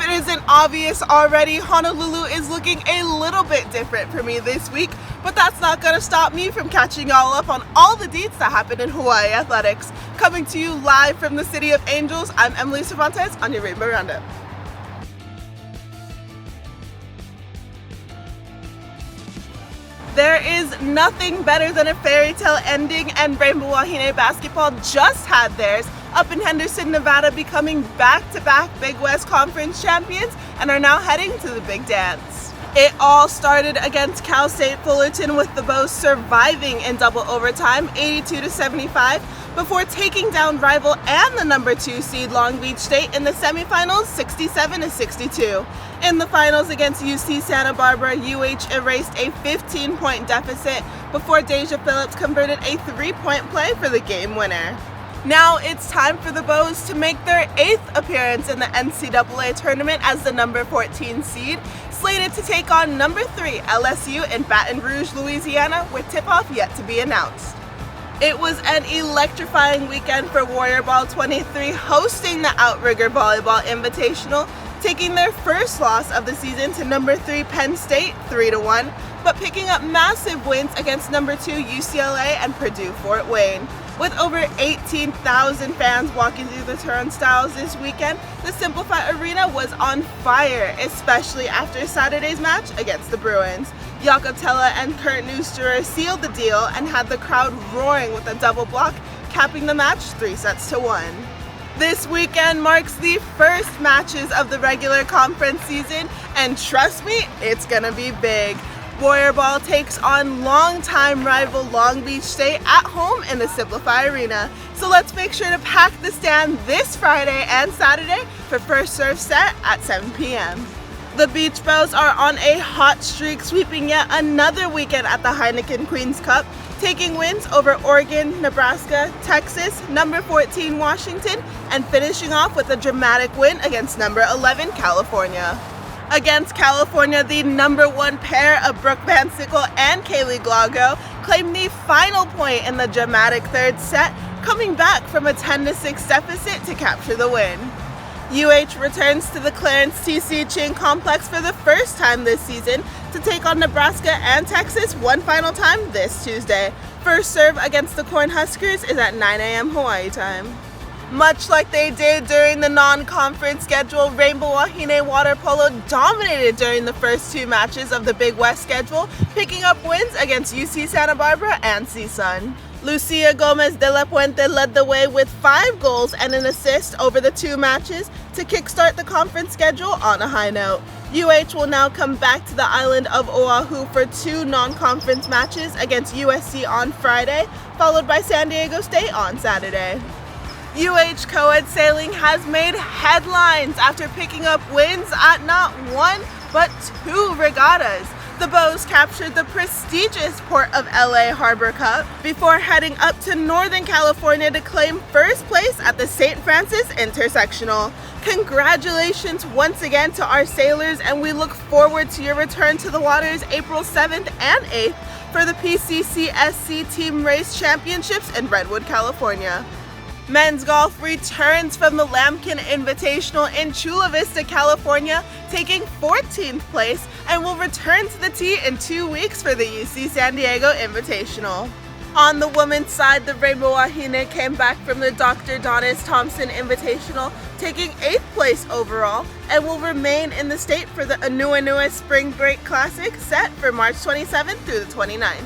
If it isn't obvious already, Honolulu is looking a little bit different for me this week, but that's not going to stop me from catching y'all up on all the deets that happened in Hawaii athletics. Coming to you live from the City of Angels, I'm Emily Cervantes on your Rainbow Roundup. There is nothing better than a fairy tale ending, and Rainbow Wahine basketball just had theirs up in Henderson, Nevada, becoming back-to-back Big West Conference champions and are now heading to the big dance. It all started against Cal State Fullerton, with the Bows surviving in double overtime 82-75 before taking down rival and the number 2 seed Long Beach State in the semifinals 67-62. In the finals against UC Santa Barbara, UH erased a 15-point deficit before Deja Phillips converted a 3-point play for the game winner. Now it's time for the Bows to make their 8th appearance in the NCAA tournament as the number 14 seed, slated to take on number 3 LSU in Baton Rouge, Louisiana, with tip-off yet to be announced. It was an electrifying weekend for Warrior Ball 23, hosting the Outrigger Volleyball Invitational, taking their first loss of the season to number 3 Penn State 3-1, but picking up massive wins against number 2 UCLA and Purdue Fort Wayne. With over 18,000 fans walking through the turnstiles this weekend, the SimpliFi Arena was on fire, especially after Saturday's match against the Bruins. Jakob Tella and Kurt Neusterer sealed the deal and had the crowd roaring with a double block, capping the match 3-1. This weekend marks the first matches of the regular conference season, and trust me, it's gonna be big. Warrior Ball takes on longtime rival Long Beach State at home in the SimpliFi Arena. So let's make sure to pack the stand this Friday and Saturday for first serve set at 7 p.m. The Beach Bows are on a hot streak, sweeping yet another weekend at the Heineken Queens Cup, taking wins over Oregon, Nebraska, Texas, number 14 Washington, and finishing off with a dramatic win against number 11 California. Against California, the number 1 pair of Brooke Van Sickle and Kaylee Glago claimed the final point in the dramatic third set, coming back from a 10-6 deficit to capture the win. UH returns to the Clarence T.C. Ching Complex for the first time this season to take on Nebraska and Texas one final time this Tuesday. First serve against the Cornhuskers is at 9 a.m. Hawaii time. Much like they did during the non-conference schedule, Rainbow Wahine Water Polo dominated during the first 2 matches of the Big West schedule, picking up wins against UC Santa Barbara and CSUN. Lucia Gomez de la Puente led the way with 5 goals and an assist over the 2 matches to kickstart the conference schedule on a high note. UH will now come back to the island of Oahu for 2 non-conference matches against USC on Friday, followed by San Diego State on Saturday. UH Co-Ed Sailing has made headlines after picking up wins at not 1 but 2 regattas. The Bows captured the prestigious Port of LA Harbor Cup before heading up to Northern California to claim first place at the St. Francis Intersectional. Congratulations once again to our sailors, and we look forward to your return to the waters April 7th and 8th for the PCCSC Team Race Championships in Redwood, California. Men's golf returns from the Lambkin Invitational in Chula Vista, California, taking 14th place, and will return to the tee in 2 weeks for the UC San Diego Invitational. On the women's side, the Rainbow Wahine came back from the Dr. Donis Thompson Invitational, taking 8th place overall, and will remain in the state for the Anuenue Spring Break Classic set for March 27th through the 29th.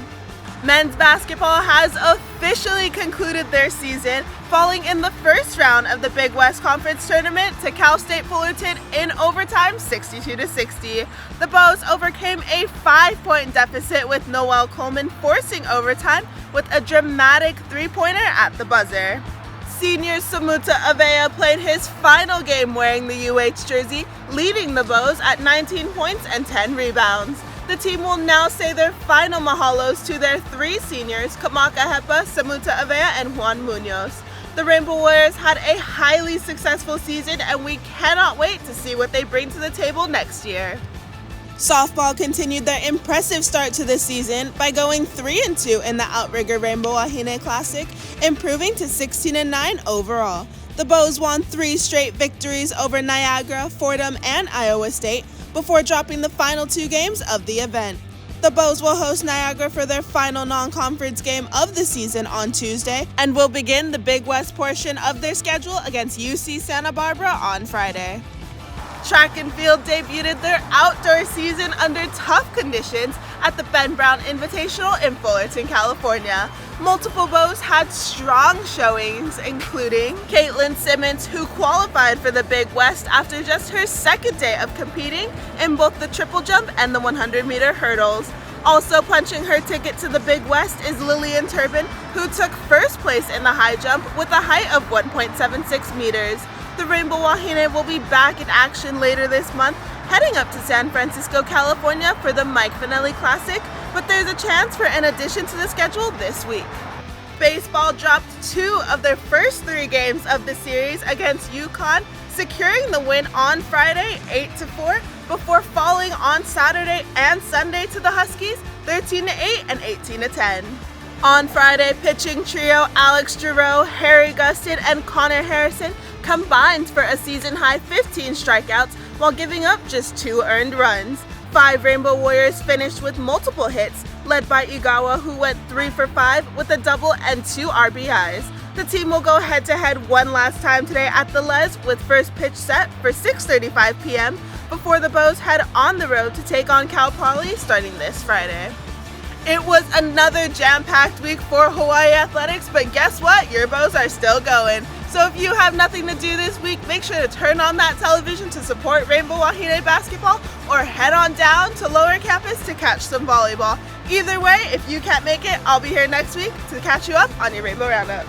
Men's basketball has officially concluded their season, falling in the first round of the Big West Conference Tournament to Cal State Fullerton in overtime 62-60. The Bows overcame a 5-point deficit with Noelle Coleman forcing overtime with a dramatic 3-pointer at the buzzer. Senior Samuta Avea played his final game wearing the UH jersey, leading the Bows at 19 points and 10 rebounds. The team will now say their final mahalos to their 3 seniors, Kamaka Hepa, Samuta Avea, and Juan Munoz. The Rainbow Warriors had a highly successful season, and we cannot wait to see what they bring to the table next year. Softball continued their impressive start to the season by going 3-2 in the Outrigger Rainbow Wahine Classic, improving to 16-9 overall. The Bows won 3 straight victories over Niagara, Fordham, and Iowa State before dropping the final 2 games of the event. The Bows will host Niagara for their final non-conference game of the season on Tuesday and will begin the Big West portion of their schedule against UC Santa Barbara on Friday. Track and field debuted their outdoor season under tough conditions at the Ben Brown Invitational in Fullerton, California. Multiple Bows had strong showings, including Caitlin Simmons, who qualified for the Big West after just her second day of competing in both the triple jump and the 100-meter hurdles. Also punching her ticket to the Big West is Lillian Turbin, who took first place in the high jump with a height of 1.76 meters. The Rainbow Wahine will be back in action later this month, heading up to San Francisco, California for the Mike Finelli Classic, but there's a chance for an addition to the schedule this week. Baseball dropped 2 of their first 3 games of the series against UConn, securing the win on Friday 8-4 before falling on Saturday and Sunday to the Huskies 13-8 and 18-10. On Friday, pitching trio Alex Giroux, Harry Gustin, and Connor Harrison combined for a season-high 15 strikeouts while giving up just 2 earned runs. 5 Rainbow Warriors finished with multiple hits, led by Igawa, who went 3 for 5 with a double and 2 RBIs. The team will go head-to-head one last time today at the Les with first pitch set for 6:35 p.m. before the Bows head on the road to take on Cal Poly starting this Friday. It was another jam-packed week for Hawaii athletics, but guess what? Your Bows are still going. So if you have nothing to do this week, make sure to turn on that television to support Rainbow Wahine basketball or head on down to Lower Campus to catch some volleyball. Either way, if you can't make it, I'll be here next week to catch you up on your Rainbow Roundup.